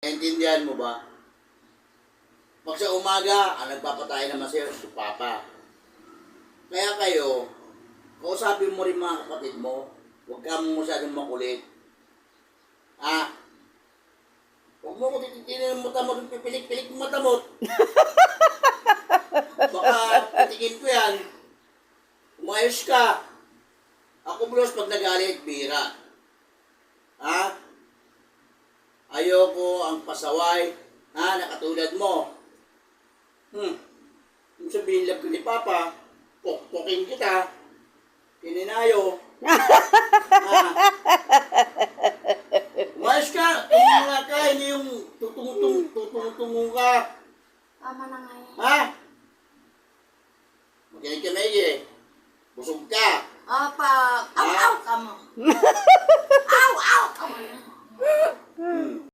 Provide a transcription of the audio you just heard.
Naintindihan mo ba? Pag sa umaga, ang nagpapatay naman sa'yo, si Papa. Kaya kayo, kausapin mo rin mga kapatid mo. Huwag ka masyadong makulit. Huwag mo ko titinin ng matamot, pipilik-pilik ng matamot. Baka patikin ko yan. Umayos ka. Ako bros pag nagalit, bira. Ayoko ang pasaway, na katulad mo. Kung sabihin lang ka ni Papa, pokpokin kita, kininayo. Umayos ka, tumulungan ka, hindi yung tutungtungo ka. Tama na nga yan. Makinig ka, Meggy. Busog ka. Opa. Aw, aw, kamo. Aw, aw, kamo.